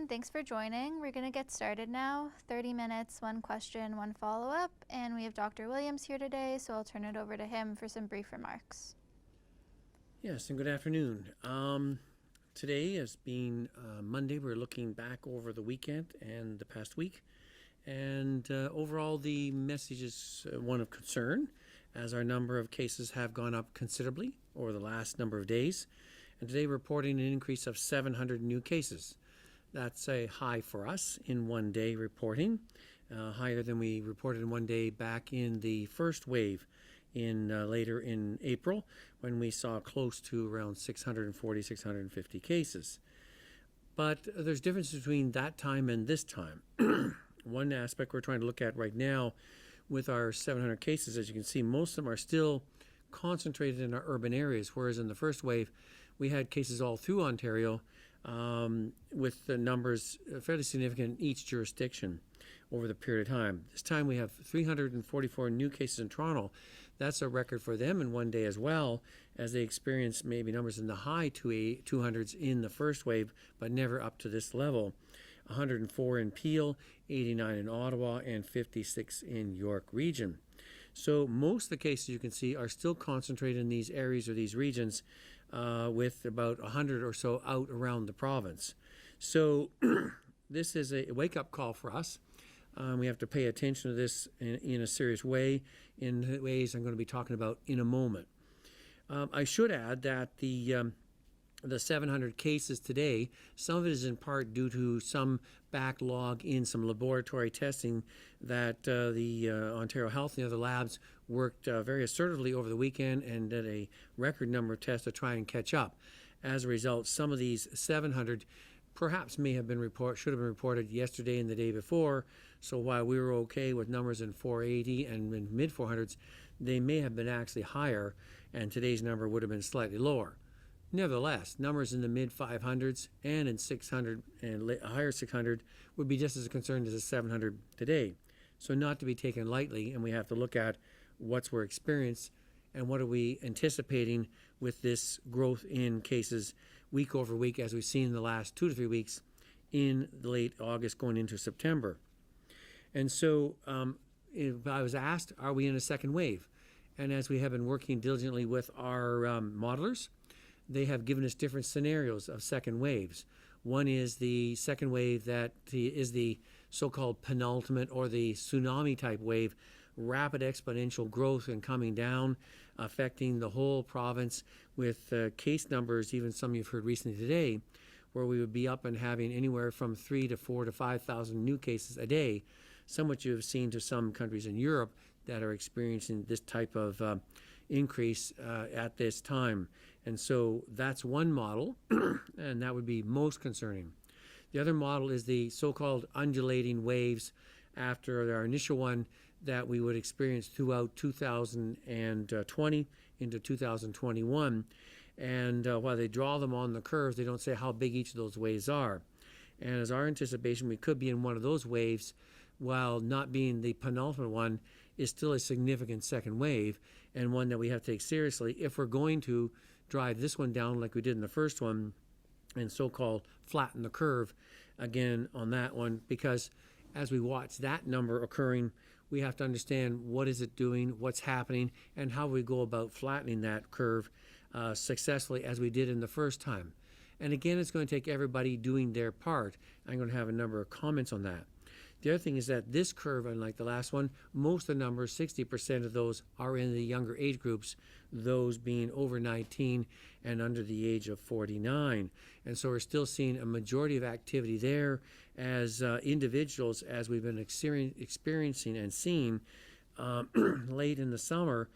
everyone. Thanks for joining. We're going to get started now. 30 minutes, one question, one follow-up. And we have Dr. Williams here today, so I'll turn it over to him for some brief remarks. Yes, and good afternoon. Today, as being Monday, we're looking back over the weekend and the past week. And overall, the message is one of concern, as our number of cases have gone up considerably over the last number of days. And today, we're reporting an increase of 700 new cases. That's a high for us in one day reporting, higher than we reported in one day back in the first wave later in April, when we saw close to around 640, 650 cases. But there's differences between that time and this time. One aspect we're trying to look at right now with our 700 cases, as you can see, most of them are still concentrated in our urban areas, whereas in the first wave, we had cases all through Ontario, with the numbers fairly significant in each jurisdiction over the period of time. This time we have 344 new cases in Toronto. That's a record for them in one day as well, as they experienced maybe numbers in the high 200s in the first wave, but never up to this level. 104 in Peel, 89 in Ottawa, and 56 in York region. So most of the cases you can see are still concentrated in these areas or these regions, with about 100 or so out around the province. So this is a wake-up call for us. We have to pay attention to this in a serious way, in ways I'm going to be talking about in a moment. I should add that the 700 cases today, some of it is in part due to some backlog in some laboratory testing that the Ontario Health and the other labs worked very assertively over the weekend and did a record number of tests to try and catch up. As a result, some of these 700 perhaps should have been reported yesterday and the day before. So while we were okay with numbers in 480 and in mid 400s, they may have been actually higher, and today's number would have been slightly lower. Nevertheless, numbers in the mid 500s and in 600 and higher 600 would be just as concerned as the 700 today. So not to be taken lightly, and we have to look at what's we're experiencing and what are we anticipating with this growth in cases week over week, as we've seen in the last 2 to 3 weeks in late August going into September. And so I was asked, are we in a second wave? And as we have been working diligently with our modelers, they have given us different scenarios of second waves. One is the second wave that is the so-called penultimate or the tsunami type wave, rapid exponential growth and coming down, affecting the whole province with case numbers, even some you've heard recently today, where we would be up and having anywhere from 3 to 4 to 5,000 new cases a day, some which you have seen to some countries in Europe that are experiencing this type of increase at this time. And so that's one model, and that would be most concerning. The other model is the so-called undulating waves after our initial one that we would experience throughout 2020 into 2021. And while they draw them on the curves, they don't say how big each of those waves are. And as our anticipation, we could be in one of those waves, while not being the penultimate one, is still a significant second wave, and one that we have to take seriously if we're going to drive this one down like we did in the first one and so-called flatten the curve again on that one. Because as we watch that number occurring, we have to understand what is it doing, what's happening, and how we go about flattening that curve successfully as we did in the first time. And again, it's going to take everybody doing their part. I'm going to have a number of comments on that. The other thing is that this curve, unlike the last one, most of the numbers, 60% of those, are in the younger age groups, those being over 19 and under the age of 49. And so we're still seeing a majority of activity there as individuals, as we've been experiencing and seeing late in the summer,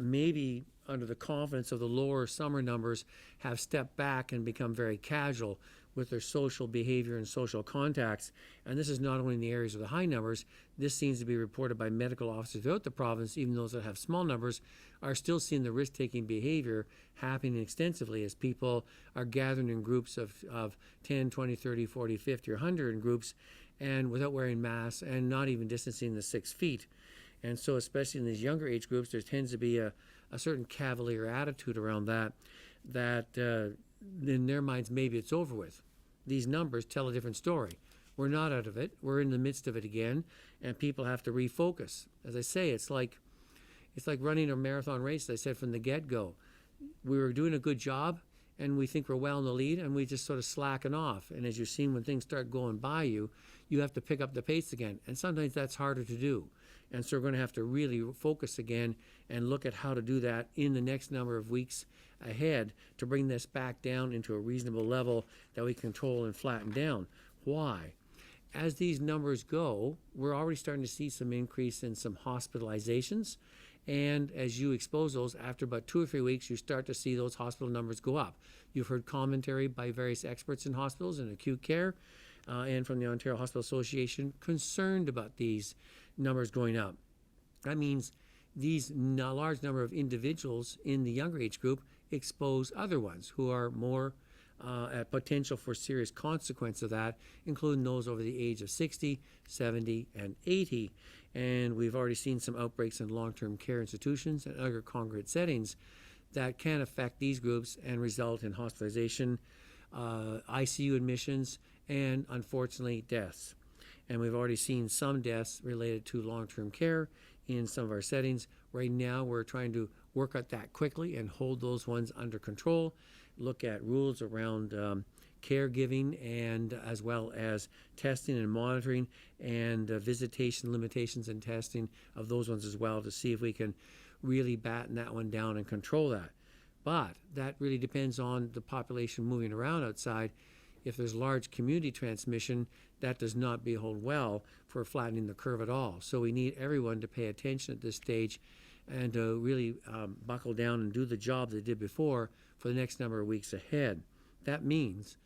maybe under the confidence of the lower summer numbers, have stepped back and become very casual with their social behavior and social contacts. And this is not only in the areas of the high numbers. This seems to be reported by medical officers throughout the province. Even those that have small numbers are still seeing the risk-taking behavior happening extensively as people are gathering in groups of 10, 20, 30, 40, 50, or 100 in groups, and without wearing masks and not even distancing the 6 feet. And so especially in these younger age groups, there tends to be a certain cavalier attitude around that in their minds maybe it's over with. these numbers tell a different story. We're not out of it. We're in the midst of it again, and people have to refocus. As I say, it's like running a marathon race. As I said from the get-go, we were doing a good job, and we think we're well in the lead, and we just sort of slacken off. And as you've seen, when things start going by you, you have to pick up the pace again. And sometimes that's harder to do. And so we're going to have to really focus again and look at how to do that in the next number of weeks ahead to bring this back down into a reasonable level that we control and flatten down. Why? As these numbers go, we're already starting to see some increase in some hospitalizations. And as you expose those, after about 2 or 3 weeks, you start to see those hospital numbers go up. You've heard commentary by various experts in hospitals and acute care and from the Ontario Hospital Association concerned about these numbers going up. That means these large number of individuals in the younger age group expose other ones who are more at potential for serious consequence of that, including those over the age of 60, 70, and 80. And we've already seen some outbreaks in long-term care institutions and other congregate settings that can affect these groups and result in hospitalization, ICU admissions, and unfortunately deaths. And we've already seen some deaths related to long-term care in some of our settings. Right now we're trying to work at that quickly and hold those ones under control, look at rules around caregiving, and as well as testing and monitoring and visitation limitations and testing of those ones as well to see if we can really batten that one down and control that. But that really depends on the population moving around outside. If there's large community transmission, that does not behode well for flattening the curve at all. So we need everyone to pay attention at this stage and to really buckle down and do the job they did before for the next number of weeks ahead. That means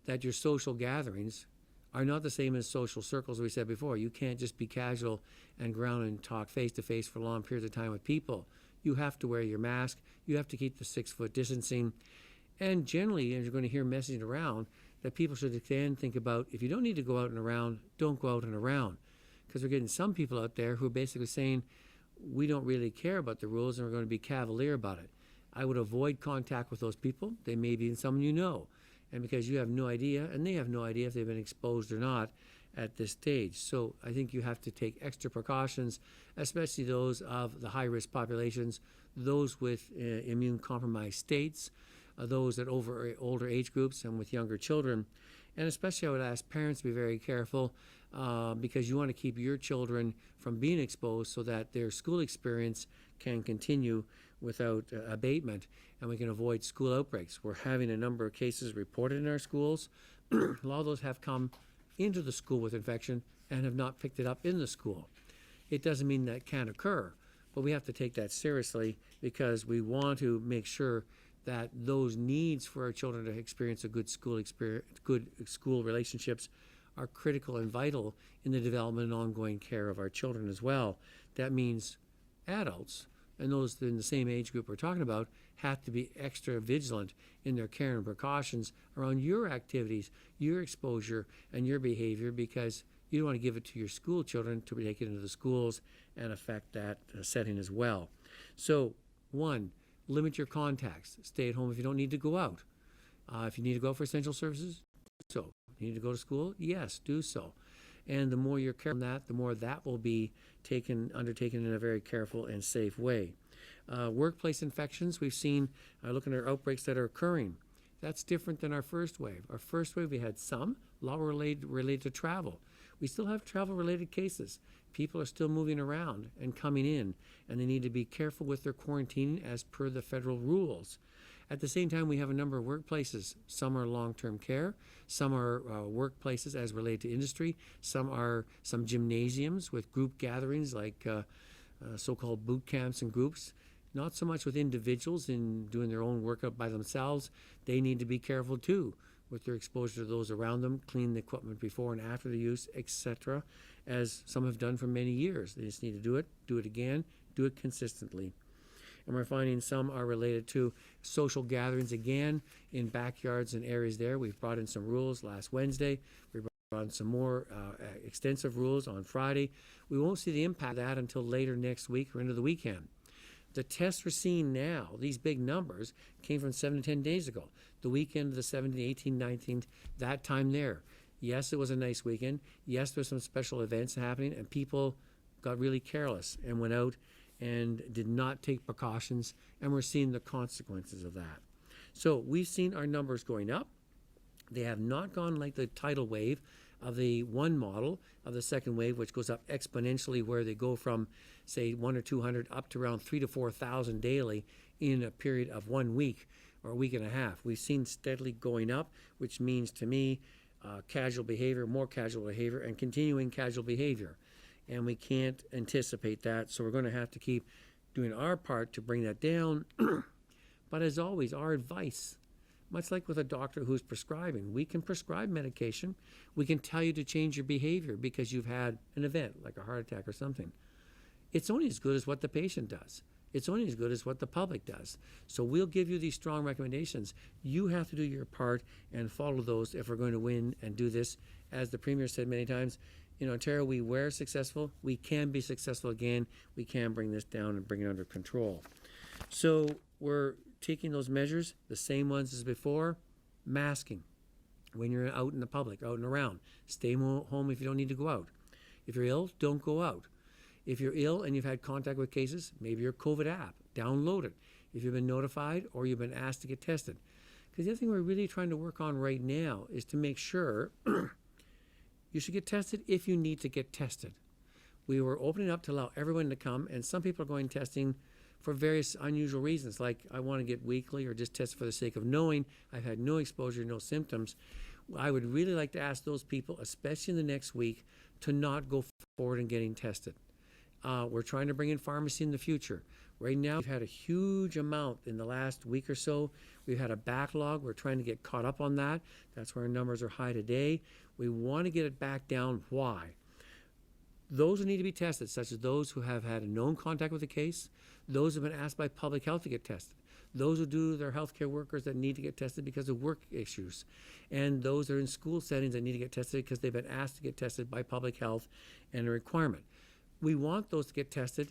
that your social gatherings are not the same as social circles we said before. You can't just be casual and go around and talk face-to-face for long periods of time with people. You have to wear your mask. You have to keep the 6-foot distancing. And generally, as you're going to hear messaging around, that people should again think about, if you don't need to go out and around, don't go out and around. Because we're getting some people out there who are basically saying, we don't really care about the rules and we're going to be cavalier about it. I would avoid contact with those people. They may be someone you know. And because you have no idea, and they have no idea if they've been exposed or not at this stage. So I think you have to take extra precautions, especially those of the high-risk populations, those with immune-compromised states, those at older age groups and with younger children. And especially I would ask parents to be very careful because you want to keep your children from being exposed so that their school experience can continue without abatement and we can avoid school outbreaks. We're having a number of cases reported in our schools. A lot of those have come into the school with infection and have not picked it up in the school. It doesn't mean that can't occur, but we have to take that seriously because we want to make sure that those needs for our children to experience a good school experience, good school relationships are critical and vital in the development and ongoing care of our children as well. That means adults and those in the same age group we're talking about have to be extra vigilant in their care and precautions around your activities, your exposure, and your behavior because you don't want to give it to your school children to take it into the schools and affect that setting as well. So, one, limit your contacts. Stay at home if you don't need to go out. If you need to go out for essential services, do so. You need to go to school? Yes, do so. And the more you're careful on that, the more that will be undertaken in a very careful and safe way. Workplace infections, we've seen, looking at our outbreaks that are occurring. That's different than our first wave. Our first wave, we had some, a lot were related to travel. We still have travel-related cases. People are still moving around and coming in, and they need to be careful with their quarantining as per the federal rules. At the same time, we have a number of workplaces. Some are long-term care, some are workplaces as related to industry, some are some gymnasiums with group gatherings like so-called boot camps and groups. Not so much with individuals in doing their own workout by themselves. They need to be careful too with their exposure to those around them, clean the equipment before and after the use, etc., as some have done for many years. They just need to do it again, do it consistently. And we're finding some are related to social gatherings again in backyards and areas there. We've brought in some rules last Wednesday. We brought in some more extensive rules on Friday. We won't see the impact of that until later next week or into the weekend. The tests we're seeing now, these big numbers, came from 7 to 10 days ago. The weekend of the 17th, 18th, 19th, that time there. Yes, it was a nice weekend. Yes, there were some special events happening, and people got really careless and went out and did not take precautions, and we're seeing the consequences of that. So we've seen our numbers going up. They have not gone like the tidal wave of the one model of the second wave, which goes up exponentially, where they go from, say, 1 or 200 up to around 3,000 to 4,000 daily in a period of 1 week or a week and a half. We've seen steadily going up, which means to me casual behavior, more casual behavior, and continuing casual behavior. And we can't anticipate that, so we're going to have to keep doing our part to bring that down. But as always, our advice, much like with a doctor who's prescribing, we can prescribe medication. We can tell you to change your behavior because you've had an event like a heart attack or something. It's only as good as what the patient does. It's only as good as what the public does. So we'll give you these strong recommendations. You have to do your part and follow those if we're going to win and do this. As the Premier said many times, in Ontario, we were successful. We can be successful again. We can bring this down and bring it under control. So we're taking those measures, the same ones as before. Masking when you're out in the public, out and around. Stay home if you don't need to go out. If you're ill, don't go out. If you're ill and you've had contact with cases, maybe your COVID app, download it. If you've been notified or you've been asked to get tested. Because the other thing we're really trying to work on right now is to make sure you should get tested if you need to get tested. We were opening up to allow everyone to come, and some people are going testing for various unusual reasons, like I want to get weekly or just test for the sake of knowing I've had no exposure, no symptoms. I would really like to ask those people, especially in the next week, to not go forward and getting tested. We're trying to bring in pharmacy in the future. Right now, we've had a huge amount in the last week or so. We've had a backlog. We're trying to get caught up on that. That's why our numbers are high today. We want to get it back down. Why? Those who need to be tested, such as those who have had a known contact with the case, those who have been asked by public health to get tested, those who do their healthcare workers that need to get tested because of work issues, and those that are in school settings that need to get tested because they've been asked to get tested by public health and a requirement. We want those to get tested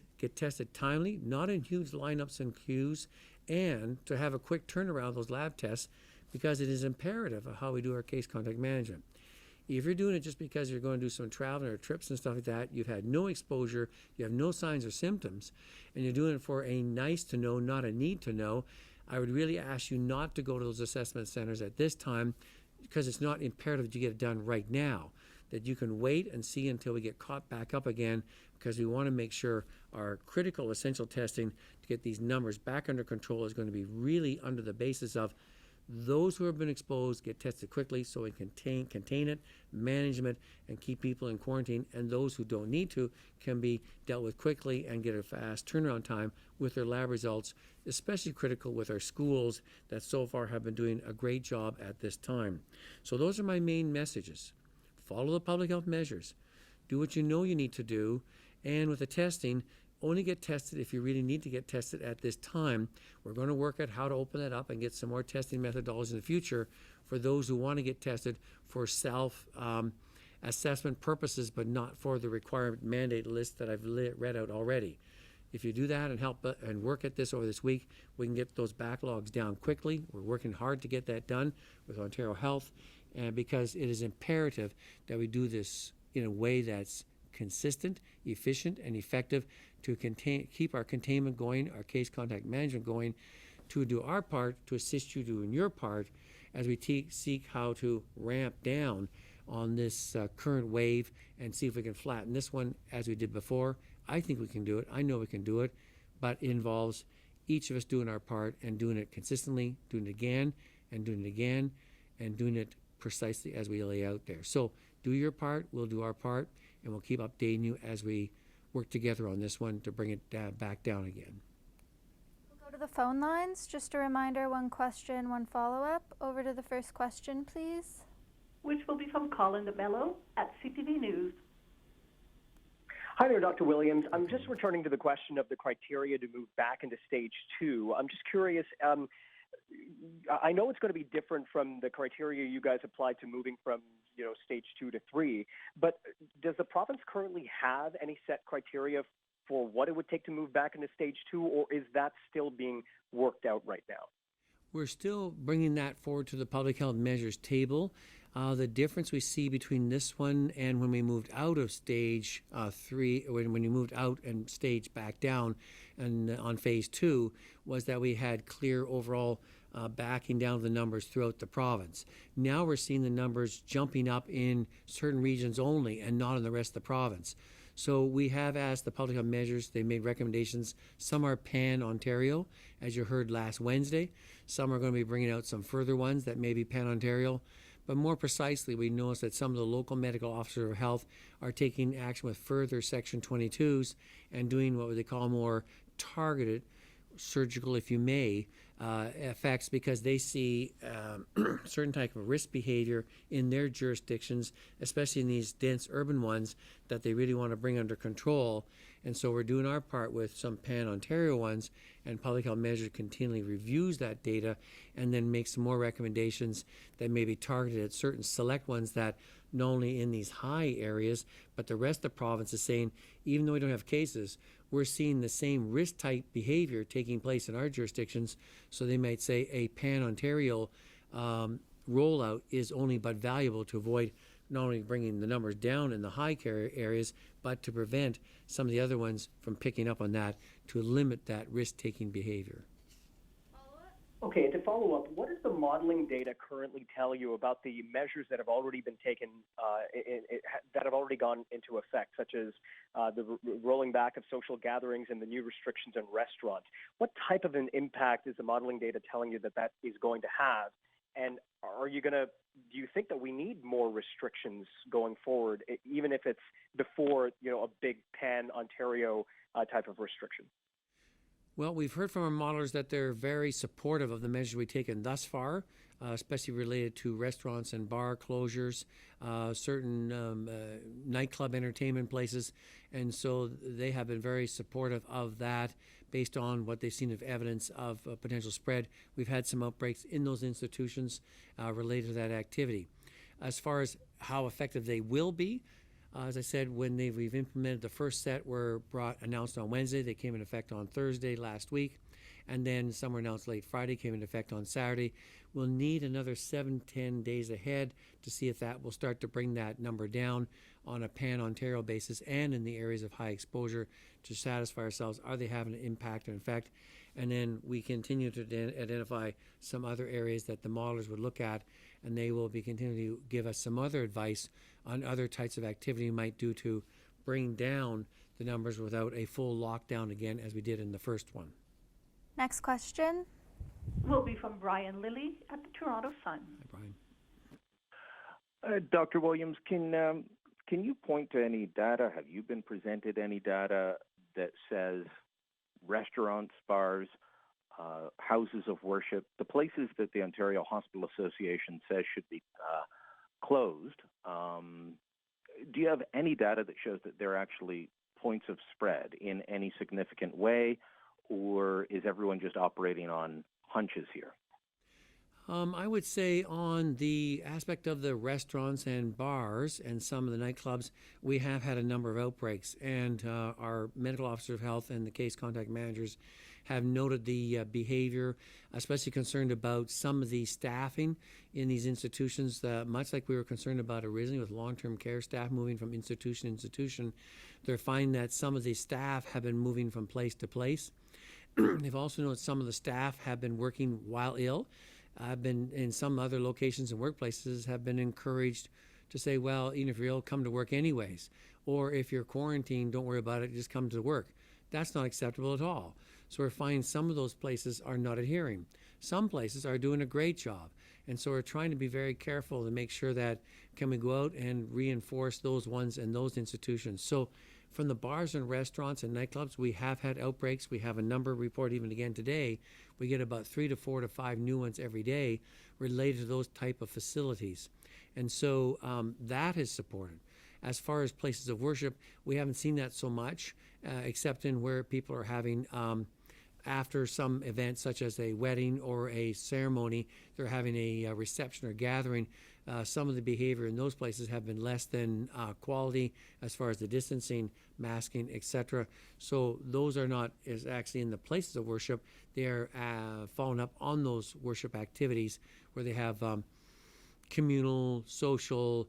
timely, not in huge lineups and queues, and to have a quick turnaround of those lab tests because it is imperative of how we do our case contact management. If you're doing it just because you're going to do some traveling or trips and stuff like that, you've had no exposure, you have no signs or symptoms, and you're doing it for a nice to know, not a need to know, I would really ask you not to go to those assessment centers at this time because it's not imperative that you get it done right now, that you can wait and see until we get caught back up again because we want to make sure our critical essential testing to get these numbers back under control is going to be really under the basis of those who have been exposed get tested quickly so we can contain it, management, and keep people in quarantine. And those who don't need to can be dealt with quickly and get a fast turnaround time with their lab results, especially critical with our schools that so far have been doing a great job at this time. So those are my main messages. Follow the public health measures. Do what you know you need to do. And with the testing, only get tested if you really need to get tested at this time. We're going to work at how to open that up and get some more testing methodologies in the future for those who want to get tested for self-assessment purposes, but not for the requirement mandate list that I've read out already. If you do that and help and work at this over this week, we can get those backlogs down quickly. We're working hard to get that done with Ontario Health, and because it is imperative that we do this in a way that's consistent, efficient, and effective to keep our containment going, our case contact management going, to do our part, to assist you doing your part as we seek how to ramp down on this current wave and see if we can flatten this one as we did before. I think we can do it. I know we can do it, but it involves each of us doing our part and doing it consistently, doing it again, and doing it again, and doing it precisely as we lay out there. So do your part, we'll do our part, and we'll keep updating you as we work together on this one to bring it back down again. We'll go to the phone lines. Just a reminder, one question, one follow-up. Over to the first question, please. Which will be from Colin DeMello at CTV News. Hi there, Dr. Williams. I'm just returning to the question of the criteria to move back into stage 2. I'm just curious, I know it's going to be different from the criteria you guys applied to moving from, stage 2 to 3, but does the province currently have any set criteria for what it would take to move back into stage 2, or is that still being worked out right now? We're still bringing that forward to the public health measures table. The difference we see between this one and when we moved out of stage 3, when you moved out and stage back down and on phase 2, was that we had clear overall backing down of the numbers throughout the province. Now we're seeing the numbers jumping up in certain regions only and not in the rest of the province. So we have asked the public health measures, they made recommendations. Some are pan-Ontario, as you heard last Wednesday. Some are going to be bringing out some further ones that may be pan-Ontario. But more precisely, we noticed that some of the local medical officers of health are taking action with further Section 22s and doing what they call more targeted, surgical, if you may, effects, because they see certain type of risk behavior in their jurisdictions, especially in these dense urban ones, that they really want to bring under control. And so we're doing our part with some pan-Ontario ones, and Public Health Measures continually reviews that data and then makes some more recommendations that may be targeted at certain select ones that not only in these high areas, but the rest of the province is saying, even though we don't have cases, we're seeing the same risk type behavior taking place in our jurisdictions. So they might say a pan-Ontario rollout is only but valuable to avoid not only bringing the numbers down in the high care areas, but to prevent some of the other ones from picking up on that, to limit that risk-taking behavior. Okay, and to follow up, what does the modeling data currently tell you about the measures that have already been taken, that have already gone into effect, such as the rolling back of social gatherings and the new restrictions in restaurants? What type of an impact is the modeling data telling you that that is going to have? And do you think that we need more restrictions going forward, even if it's before, a big pan-Ontario type of restriction? Well, we've heard from our modelers that they're very supportive of the measures we've taken thus far, especially related to restaurants and bar closures, certain nightclub entertainment places. And so they have been very supportive of that based on what they've seen of evidence of potential spread. We've had some outbreaks in those institutions related to that activity. As far as how effective they will be, as I said, when we've implemented the first set were announced on Wednesday. They came into effect on Thursday last week. And then some were announced late Friday, came into effect on Saturday. We'll need another 7-10 days ahead to see if that will start to bring that number down on a pan-Ontario basis and in the areas of high exposure to satisfy ourselves, are they having an impact and effect? And then we continue to identify some other areas that the modelers would look at, and they will be continuing to give us some other advice on other types of activity we might do to bring down the numbers without a full lockdown again, as we did in the first one. Next question will be from Brian Lilly at the Toronto Sun. Hi, Brian. Dr. Williams, can you point to any data? Have you been presented any data that says restaurants, bars, houses of worship, the places that the Ontario Hospital Association says should be closed, do you have any data that shows that they're actually points of spread in any significant way, or is everyone just operating on hunches here? I would say on the aspect of the restaurants and bars and some of the nightclubs, we have had a number of outbreaks, and our medical officer of health and the case contact managers have noted the behavior, especially concerned about some of the staffing in these institutions, much like we were concerned about originally with long-term care staff moving from institution to institution. They're finding that some of the staff have been moving from place to place. They've also noticed some of the staff have been working while ill. I've been in some other locations and workplaces have been encouraged to say, well, even if you're ill, come to work anyways. Or if you're quarantined, don't worry about it, just come to work. That's not acceptable at all. So we're finding some of those places are not adhering. Some places are doing a great job. And so we're trying to be very careful to make sure that can we go out and reinforce those ones and those institutions. So from the bars and restaurants and nightclubs, we have had outbreaks. We have a number reported even again today. We get about 3 to 4 to 5 new ones every day related to those type of facilities. And so that is supported. As far as places of worship, we haven't seen that so much, except in where people are having after some event such as a wedding or a ceremony, they're having a reception or gathering, some of the behavior in those places have been less than quality as far as the distancing, masking, etc. So those are not is actually in the places of worship. They are following up on those worship activities where they have communal, social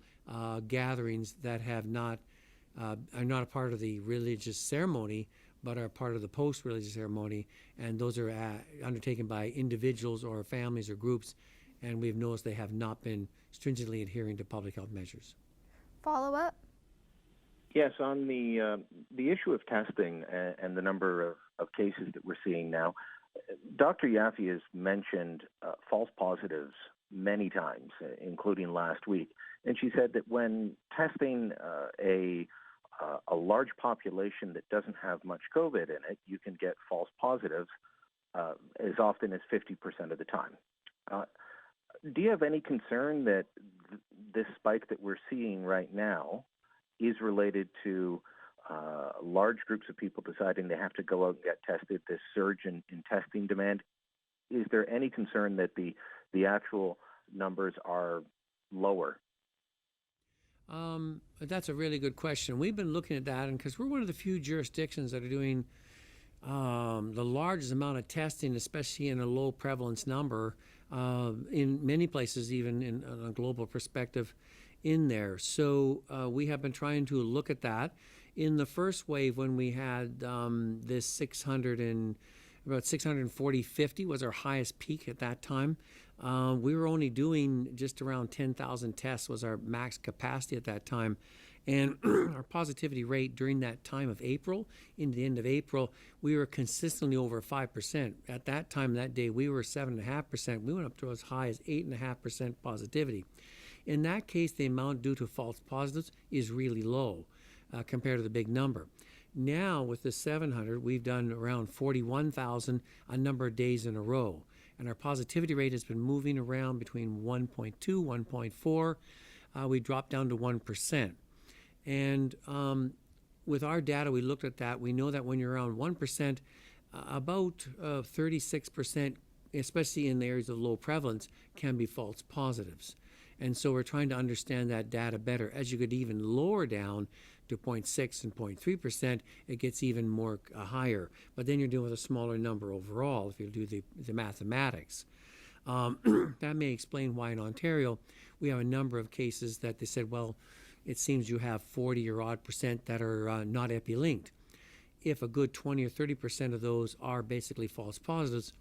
gatherings that have not are not a part of the religious ceremony, but are part of the post-religious ceremony, and those are undertaken by individuals or families or groups, and we've noticed they have not been stringently adhering to public health measures. Follow up? Yes, on the issue of testing and the number of cases that we're seeing now, Dr. Yaffe has mentioned false positives many times, including last week, and she said that when testing a large population that doesn't have much COVID in it, you can get false positives as often as 50% of the time. Do you have any concern that this spike that we're seeing right now is related to large groups of people deciding they have to go out and get tested, this surge in testing demand? Is there any concern that the actual numbers are lower? That's a really good question. We've been looking at that, and because we're one of the few jurisdictions that are doing the largest amount of testing, especially in a low prevalence number, in many places, even in a global perspective, in there. So we have been trying to look at that. In the first wave, when we had this 640, 50 was our highest peak at that time. We were only doing just around 10,000 tests was our max capacity at that time. And our positivity rate during that time of April, into the end of April, we were consistently over 5%. At that time, that day, we were 7.5%. We went up to as high as 8.5% positivity. In that case, the amount due to false positives is really low compared to the big number. Now, with the 700, we've done around 41,000 a number of days in a row. And our positivity rate has been moving around between 1.2, 1.4. We dropped down to 1%. And with our data, we looked at that. We know that when you're around 1%, about 36%, especially in the areas of low prevalence, can be false positives. And so we're trying to understand that data better. As you could even lower down to 0.6 and 0.3%, it gets even more higher. But then you're dealing with a smaller number overall if you do the mathematics. That may explain why in Ontario we have a number of cases that they said, well, it seems you have 40 or odd percent that are not epi-linked. If a good 20 or 30% of those are basically false positives,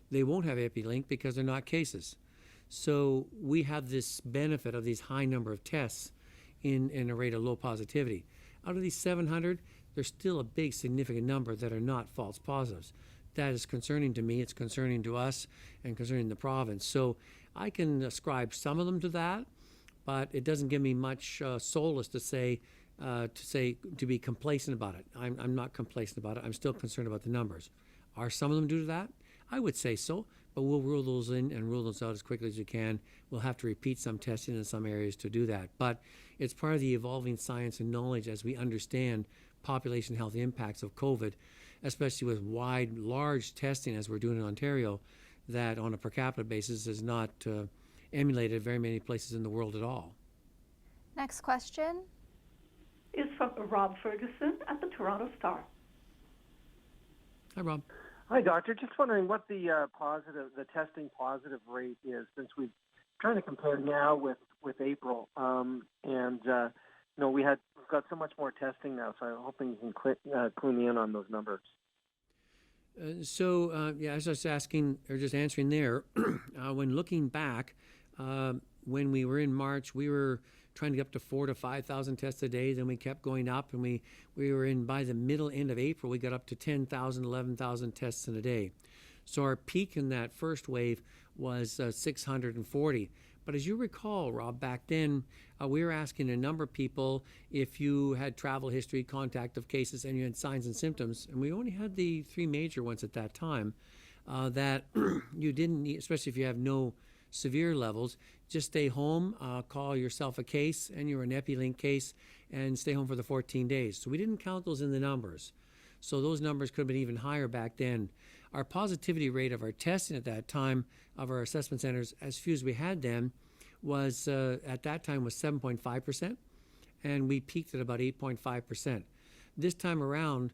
they won't have epi-linked because they're not cases. So we have this benefit of these high number of tests in a rate of low positivity. Out of these 700, there's still a big significant number that are not false positives. That is concerning to me, it's concerning to us, and concerning the province. So I can ascribe some of them to that, but it doesn't give me much solace to be complacent about it. I'm not complacent about it. I'm still concerned about the numbers. Are some of them due to that? I would say so, but we'll rule those in and rule those out as quickly as we can. We'll have to repeat some testing in some areas to do that. But it's part of the evolving science and knowledge as we understand population health impacts of COVID, especially with wide, large testing as we're doing in Ontario, that on a per capita basis is not emulated very many places in the world at all. Next question is from Rob Ferguson at the Toronto Star. Hi, Rob. Hi, doctor. Just wondering what the testing positive rate is, since we're trying to compare now with April, we've got so much more testing now. So I'm hoping you can clue me in on those numbers. As I was asking or just answering there, when looking back, when we were in March, we were trying to get up to 4,000 to 5,000 tests a day. Then we kept going up, and we were in by the end of April, we got up to 10,000, 11,000 tests in a day. So our peak in that first wave was 640. But as you recall, Rob, back then we were asking a number of people if you had travel history, contact of cases, and you had signs and symptoms. And we only had the three major ones at that time that you didn't need, especially if you have no severe levels. Just stay home, call yourself a case, and you're an epi-link case, and stay home for the 14 days. So we didn't count those in the numbers. So those numbers could have been even higher back then. our positivity rate of our testing at that time of our assessment centers, as few as we had them, was at that time was 7.5%, and we peaked at about 8.5%. This time around,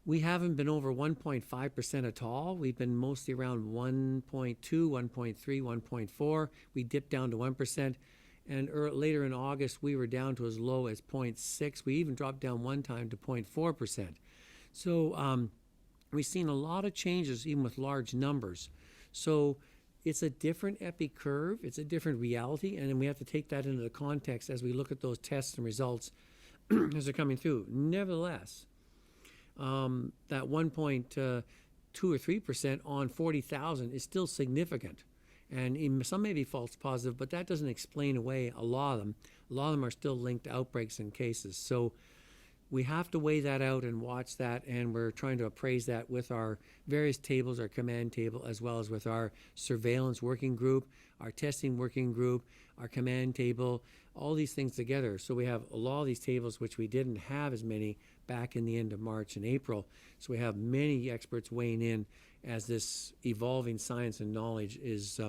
we haven't been over 1.5% at all. We've been mostly around 1.2, 1.3, 1.4. We dipped down to 1%. And later in August, we were down to as low as 0.6. We even dropped down one time to 0.4%. So we've seen a lot of changes, even with large numbers. So it's a different epi curve. It's a different reality. And then we have to take that into the context as we look at those tests and results as they're coming through. Nevertheless, that 1.2 or 3% on 40,000 is still significant. And some may be false positive, but that doesn't explain away a lot of them. A lot of them are still linked to outbreaks and cases. So we have to weigh that out and watch that, and we're trying to appraise that with our various tables, our command table, as well as with our surveillance working group, our testing working group, our command table, all these things together. So we have a lot of these tables, which we didn't have as many back in the end of March and April. So we have many experts weighing in as this evolving science and knowledge is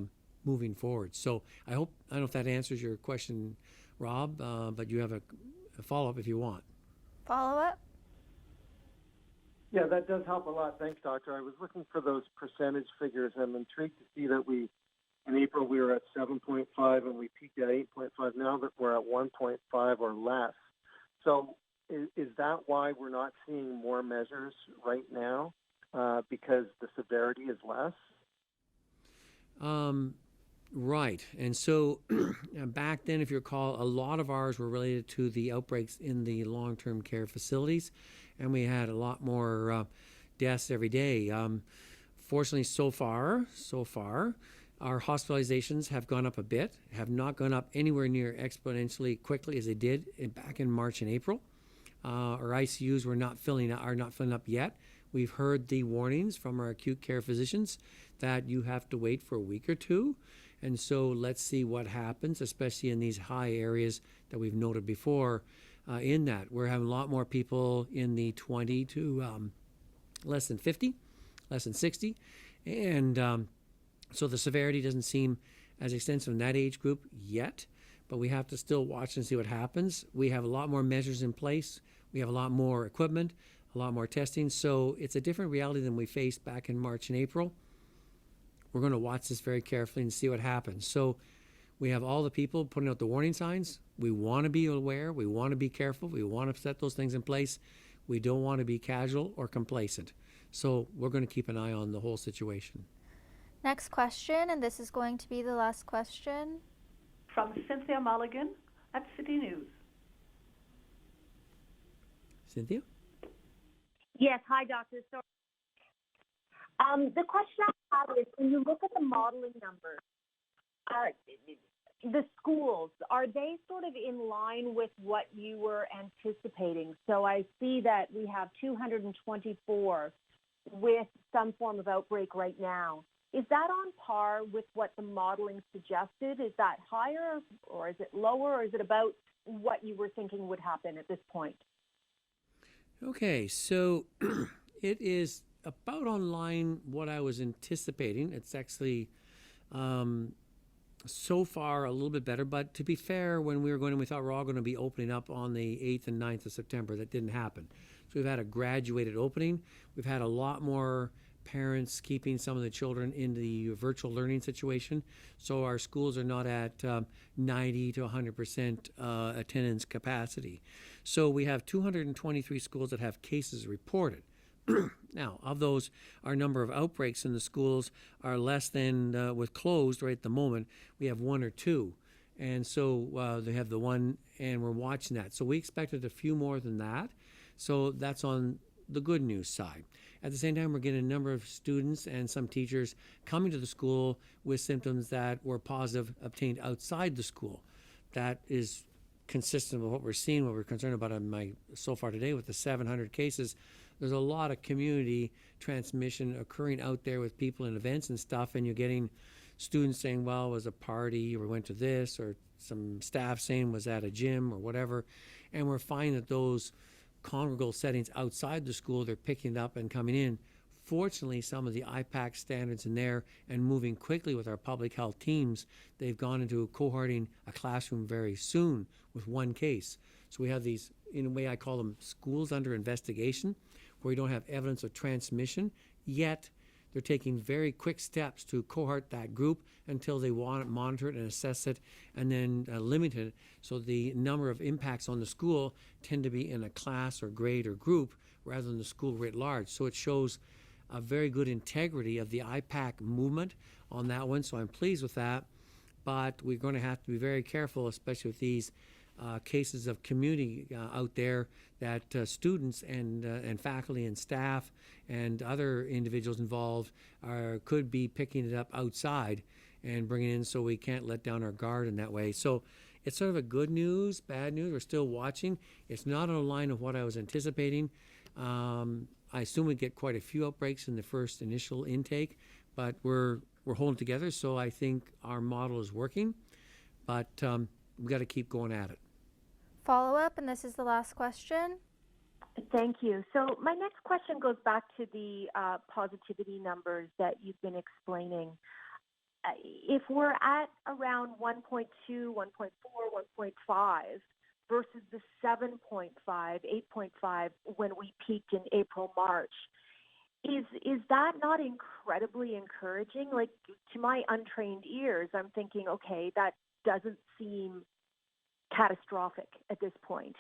moving forward. So I don't know if that answers your question, Rob, but you have a follow-up if you want. Follow-up? Yeah, that does help a lot. Thanks, Doctor. I was looking for those percentage figures. I'm intrigued to see that in April, we were at 7.5 and we peaked at 8.5. Now that we're at 1.5 or less. So is that why we're not seeing more measures right now? Because the severity is less? Right. And so back then, if you recall, a lot of ours were related to the outbreaks in the long-term care facilities, and we had a lot more deaths every day. Fortunately, so far, our hospitalizations have gone up a bit, have not gone up anywhere near exponentially quickly as they did back in March and April. Our ICUs are not filling up yet. We've heard the warnings from our acute care physicians that you have to wait for a week or two. And so let's see what happens, especially in these high areas that we've noted before. In that, we're having a lot more people in the 20 to less than 50, less than 60. And so the severity doesn't seem as extensive in that age group yet, but we have to still watch and see what happens. We have a lot more measures in place. We have a lot more equipment, a lot more testing. So it's a different reality than we faced back in March and April. We're going to watch this very carefully and see what happens. So we have all the people putting out the warning signs. We want to be aware. We want to be careful. We want to set those things in place. We don't want to be casual or complacent. So we're going to keep an eye on the whole situation. Next question, and this is going to be the last question. From Cynthia Mulligan at City News. Cynthia? Yes, hi, Doctor. So, the question I have is, when you look at the modeling numbers, the schools, are they sort of in line with what you were anticipating? So I see that we have 224 with some form of outbreak right now. Is that on par with what the modeling suggested? Is that higher, or is it lower, or is it about what you were thinking would happen at this point? Okay, so it is about on line what I was anticipating. It's actually so far a little bit better, but to be fair, when we were going, we thought we're all going to be opening up on the 8th and 9th of September. That didn't happen. So we've had a graduated opening. We've had a lot more parents keeping some of the children in the virtual learning situation. So our schools are not at 90 to 100% attendance capacity. So we have 223 schools that have cases reported. Now, of those, our number of outbreaks in the schools are less than, with closed right at the moment, we have one or two. And so they have the one, and we're watching that. So we expected a few more than that. So that's on the good news side. At the same time, we're getting a number of students and some teachers coming to the school with symptoms that were positive obtained outside the school. That is consistent with what we're seeing, what we're concerned about so far today with the 700 cases. There's a lot of community transmission occurring out there with people in events and stuff, and you're getting students saying, well, it was a party, or we went to this, or some staff saying was at a gym or whatever. And we're finding that those congregal settings outside the school, they're picking it up and coming in Fortunately, some of the IPAC standards in there and moving quickly with our public health teams, they've gone into cohorting a classroom very soon with one case. So we have these, in a way I call them schools under investigation, where we don't have evidence of transmission, yet they're taking very quick steps to cohort that group until they want it, monitor it and assess it, and then limit it. So the number of impacts on the school tend to be in a class or grade or group rather than the school writ large. So it shows a very good integrity of the IPAC movement on that one. So I'm pleased with that. But we're going to have to be very careful, especially with these cases of community out there, that students and faculty and staff and other individuals involved could be picking it up outside and bringing it in, so we can't let down our guard in that way. So it's sort of a good news, bad news. We're still watching. It's not on the line of what I was anticipating. I assume we get quite a few outbreaks in the first initial intake, but we're holding together, so I think our model is working. But we've got to keep going at it. Follow up, and this is the last question. Thank you. So my next question goes back to the positivity numbers that you've been explaining. If we're at around 1.2, 1.4, 1.5 versus the 7.5, 8.5 when we peaked in April, March, is that not incredibly encouraging? Like, to my untrained ears, I'm thinking, okay, that doesn't seem catastrophic at this point.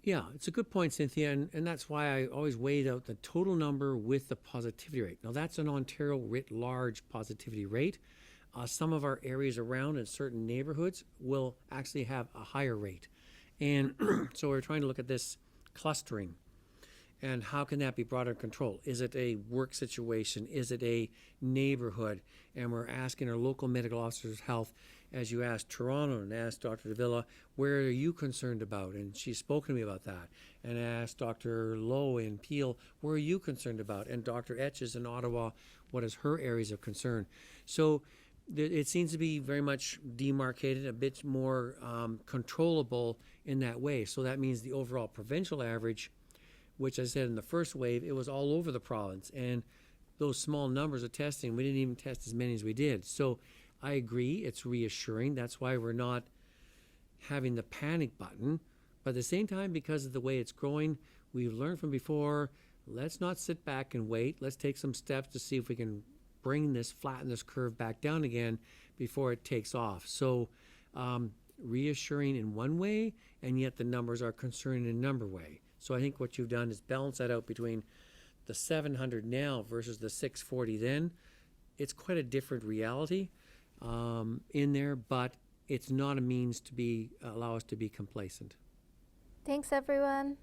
Yeah, it's a good point, Cynthia, and that's why I always weighed out the total number with the positivity rate. Now, that's an Ontario writ large positivity rate. Some of our areas around in certain neighborhoods will actually have a higher rate. And so we're trying to look at this clustering and how can that be brought under control? Is it a work situation? Is it a neighborhood? And we're asking our local medical officers of health, as you asked Toronto and asked Dr. Davila, where are you concerned about? And she's spoken to me about that. And I asked Dr. Lowe in Peel, where are you concerned about? And Dr. Etches in Ottawa, what is her areas of concern? So it seems to be very much demarcated, a bit more controllable in that way. So that means the overall provincial average, which I said in the first wave, it was all over the province. And those small numbers of testing, we didn't even test as many as we did. So I agree, it's reassuring. That's why we're not having the panic button. But at the same time, because of the way it's growing, we've learned from before, let's not sit back and wait. Let's take some steps to see if we can flatten this curve back down again before it takes off. So reassuring in one way, and yet the numbers are concerning in another way. So I think what you've done is balance that out between the 700 now versus the 640 then. It's quite a different reality in there, but it's not a means to allow us to be complacent. Thanks, everyone.